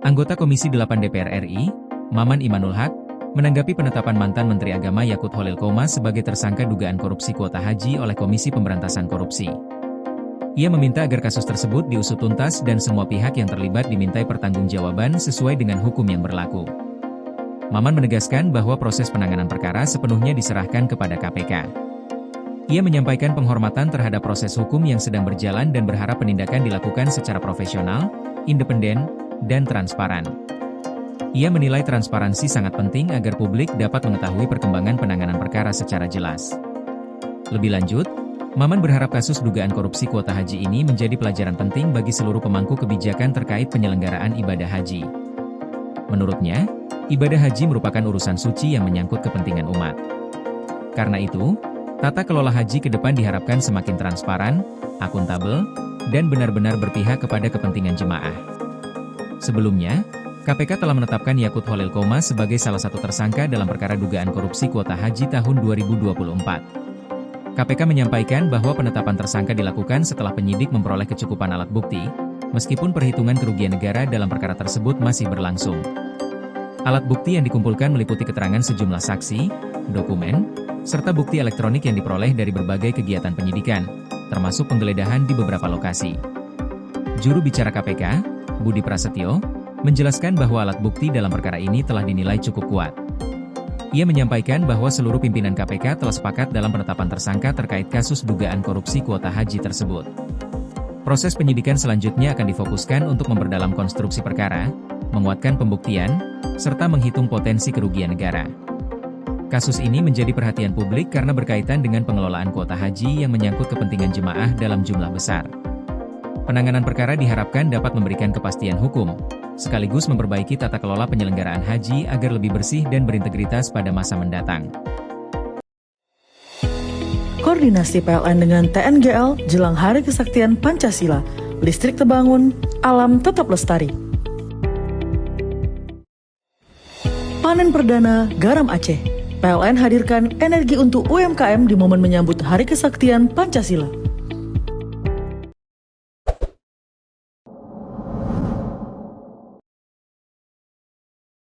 Anggota Komisi 8 DPR RI, Maman Imanul Haq, menanggapi penetapan mantan Menteri Agama Yakut Holil Qomas sebagai tersangka dugaan korupsi kuota haji oleh Komisi Pemberantasan Korupsi. Ia meminta agar kasus tersebut diusut tuntas dan semua pihak yang terlibat dimintai pertanggungjawaban sesuai dengan hukum yang berlaku. Maman menegaskan bahwa proses penanganan perkara sepenuhnya diserahkan kepada KPK. Ia menyampaikan penghormatan terhadap proses hukum yang sedang berjalan dan berharap penindakan dilakukan secara profesional, independen, dan transparan. Ia menilai transparansi sangat penting agar publik dapat mengetahui perkembangan penanganan perkara secara jelas. Lebih lanjut, Maman berharap kasus dugaan korupsi kuota haji ini menjadi pelajaran penting bagi seluruh pemangku kebijakan terkait penyelenggaraan ibadah haji. Menurutnya, ibadah haji merupakan urusan suci yang menyangkut kepentingan umat. Karena itu, tata kelola haji ke depan diharapkan semakin transparan, akuntabel, dan benar-benar berpihak kepada kepentingan jemaah. Sebelumnya, KPK telah menetapkan Yakut Holil Qomas sebagai salah satu tersangka dalam perkara dugaan korupsi kuota haji tahun 2024. KPK menyampaikan bahwa penetapan tersangka dilakukan setelah penyidik memperoleh kecukupan alat bukti, meskipun perhitungan kerugian negara dalam perkara tersebut masih berlangsung. Alat bukti yang dikumpulkan meliputi keterangan sejumlah saksi, dokumen, serta bukti elektronik yang diperoleh dari berbagai kegiatan penyidikan, termasuk penggeledahan di beberapa lokasi. Juru bicara KPK, Budi Prasetyo, menjelaskan bahwa alat bukti dalam perkara ini telah dinilai cukup kuat. Ia menyampaikan bahwa seluruh pimpinan KPK telah sepakat dalam penetapan tersangka terkait kasus dugaan korupsi kuota haji tersebut. Proses penyidikan selanjutnya akan difokuskan untuk memperdalam konstruksi perkara, menguatkan pembuktian, serta menghitung potensi kerugian negara. Kasus ini menjadi perhatian publik karena berkaitan dengan pengelolaan kuota haji yang menyangkut kepentingan jemaah dalam jumlah besar. Penanganan perkara diharapkan dapat memberikan kepastian hukum, sekaligus memperbaiki tata kelola penyelenggaraan haji agar lebih bersih dan berintegritas pada masa mendatang. Koordinasi PLN dengan TNGL jelang Hari Kesaktian Pancasila, listrik terbangun, alam tetap lestari. Panen perdana garam Aceh. PLN hadirkan energi untuk UMKM di momen menyambut Hari Kesaktian Pancasila.